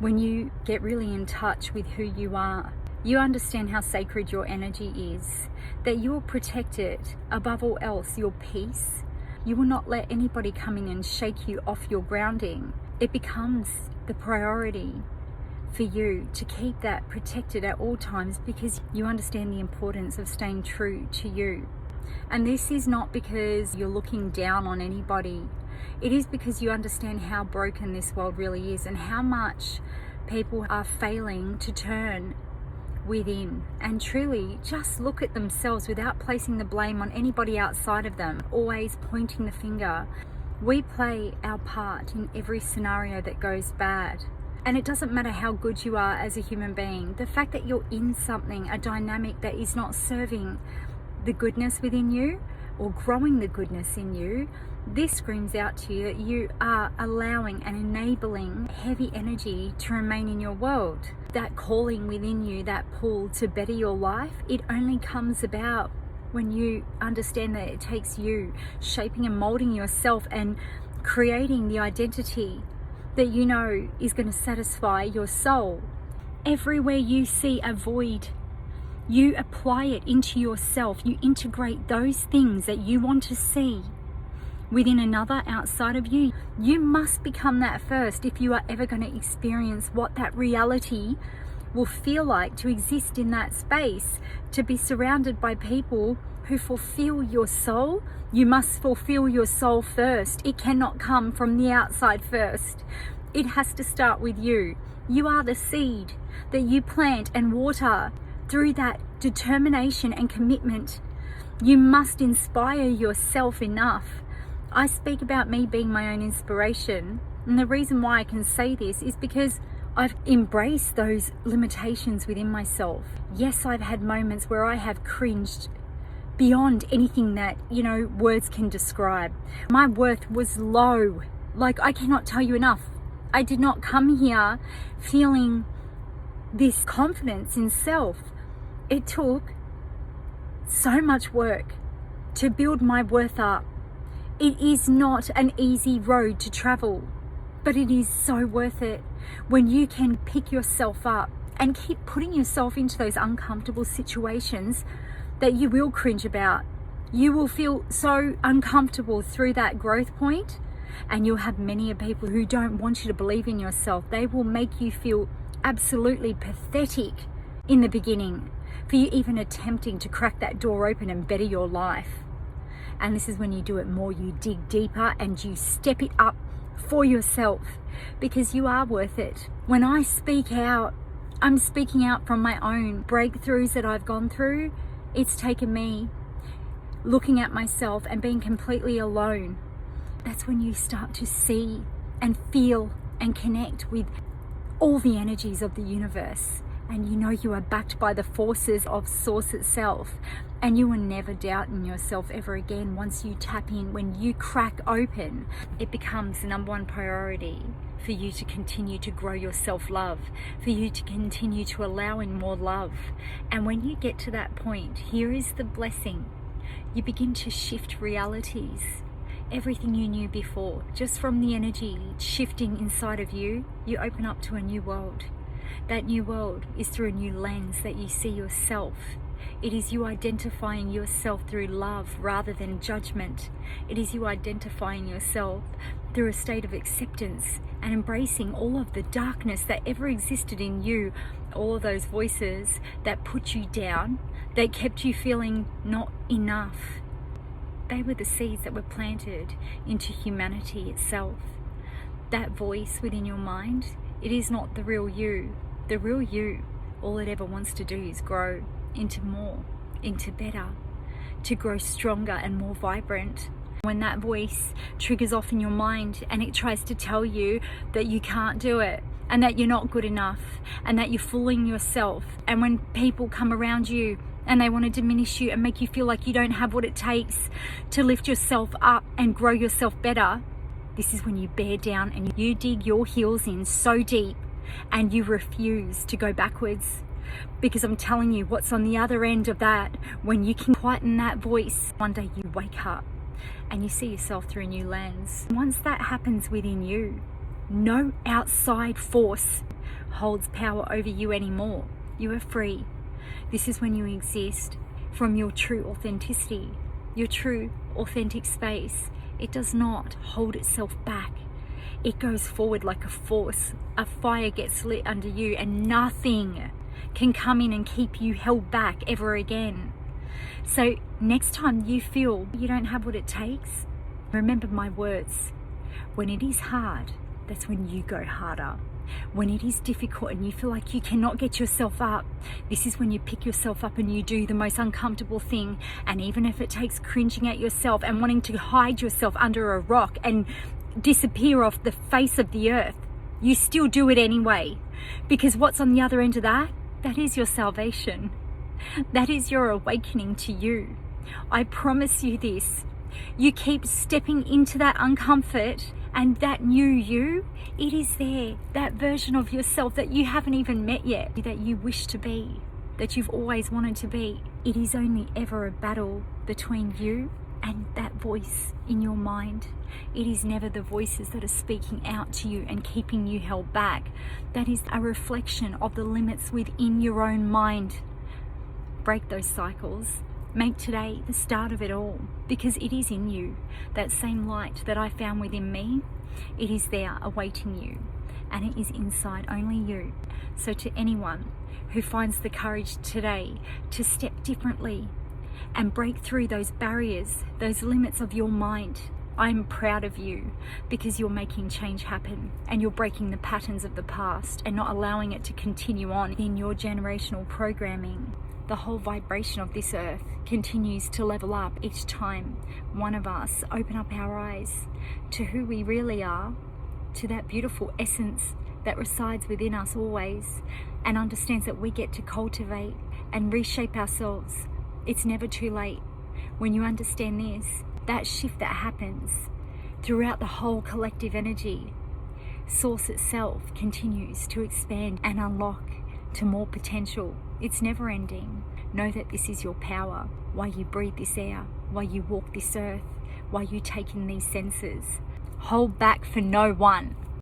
When you get really in touch with who you are, you understand how sacred your energy is, that you will protect it above all else, your peace. You will not let anybody come in and shake you off your grounding. It becomes the priority for you to keep that protected at all times because you understand the importance of staying true to you. And this is not because you're looking down on anybody. It is because you understand how broken this world really is and how much people are failing to turn within and truly just look at themselves without placing the blame on anybody outside of them, always pointing the finger. We play our part in every scenario that goes bad. And it doesn't matter how good you are as a human being. The fact that you're in something, a dynamic that is not serving the goodness within you or growing the goodness in you, this screams out to you that you are allowing and enabling heavy energy to remain in your world. That calling within you, that pull to better your life, it only comes about when you understand that it takes you shaping and molding yourself and creating the identity that you know is going to satisfy your soul. Everywhere you see a void, you apply it into yourself. You integrate those things that you want to see within another outside of you. You must become that first if you are ever going to experience what that reality will feel like, to exist in that space, to be surrounded by people who fulfill your soul. You must fulfill your soul first. It cannot come from the outside first. It has to start with you. You are the seed that you plant and water. Through that determination and commitment, you must inspire yourself enough. I speak about me being my own inspiration, and the reason why I can say this is because I've embraced those limitations within myself. Yes, I've had moments where I have cringed beyond anything that, words can describe. My worth was low. Like, I cannot tell you enough. I did not come here feeling this confidence in self. It took so much work to build my worth up. It is not an easy road to travel, but it is so worth it when you can pick yourself up and keep putting yourself into those uncomfortable situations that you will cringe about. You will feel so uncomfortable through that growth point, and you'll have many of people who don't want you to believe in yourself. They will make you feel absolutely pathetic in the beginning for you even attempting to crack that door open and better your life. And this is when you do it more. You dig deeper and you step it up for yourself because you are worth it. When I speak out, I'm speaking out from my own breakthroughs that I've gone through. It's taken me looking at myself and being completely alone. That's when you start to see and feel and connect with all the energies of the universe. And you know you are backed by the forces of Source itself. And you will never doubt in yourself ever again once you tap in. When you crack open, it becomes the number one priority for you to continue to grow your self-love, for you to continue to allow in more love. And when you get to that point, here is the blessing. You begin to shift realities. Everything you knew before, just from the energy shifting inside of you, you open up to a new world. That new world is through a new lens that you see yourself. It is you identifying yourself through love rather than judgment. It is you identifying yourself through a state of acceptance and embracing all of the darkness that ever existed in you, all of those voices that put you down, that kept you feeling not enough. They were the seeds that were planted into humanity itself. That voice within your mind, it is not the real you. The real you, all it ever wants to do is grow into more, into better, to grow stronger and more vibrant. When that voice triggers off in your mind and it tries to tell you that you can't do it and that you're not good enough and that you're fooling yourself, and when people come around you and they want to diminish you and make you feel like you don't have what it takes to lift yourself up and grow yourself better, this is when you bear down and you dig your heels in so deep and you refuse to go backwards. Because I'm telling you, what's on the other end of that, when you can quieten that voice, one day you wake up and you see yourself through a new lens. Once that happens within you, no outside force holds power over you anymore. You are free. This is when you exist from your true authenticity, your true authentic space. It does not hold itself back. It goes forward like a force. A fire gets lit under you and nothing can come in and keep you held back ever again. So next time you feel you don't have what it takes, remember my words. When it is hard, that's when you go harder. When it is difficult and you feel like you cannot get yourself up, this is when you pick yourself up and you do the most uncomfortable thing. And even if it takes cringing at yourself and wanting to hide yourself under a rock and disappear off the face of the earth, you still do it anyway. Because what's on the other end of that? That is your salvation. That is your awakening to you. I promise you this. You keep stepping into that uncomfort and that new you, it is there. That version of yourself that you haven't even met yet, that you wish to be, that you've always wanted to be. It is only ever a battle between you and that voice in your mind. It is never the voices that are speaking out to you and keeping you held back. That is a reflection of the limits within your own mind. Break those cycles. Make today the start of it all, because it is in you. That same light that I found within me, it is there awaiting you, and it is inside only you. So to anyone who finds the courage today to step differently and break through those barriers, those limits of your mind, I'm proud of you, because you're making change happen and you're breaking the patterns of the past and not allowing it to continue on in your generational programming. The whole vibration of this earth continues to level up each time one of us open up our eyes to who we really are, to that beautiful essence that resides within us always, and understands that we get to cultivate and reshape ourselves. It's never too late. When you understand this, that shift that happens throughout the whole collective energy, source itself continues to expand and unlock to more potential. It's never ending. Know that this is your power, why you breathe this air, why you walk this earth, why you take in these senses. Hold back for no one.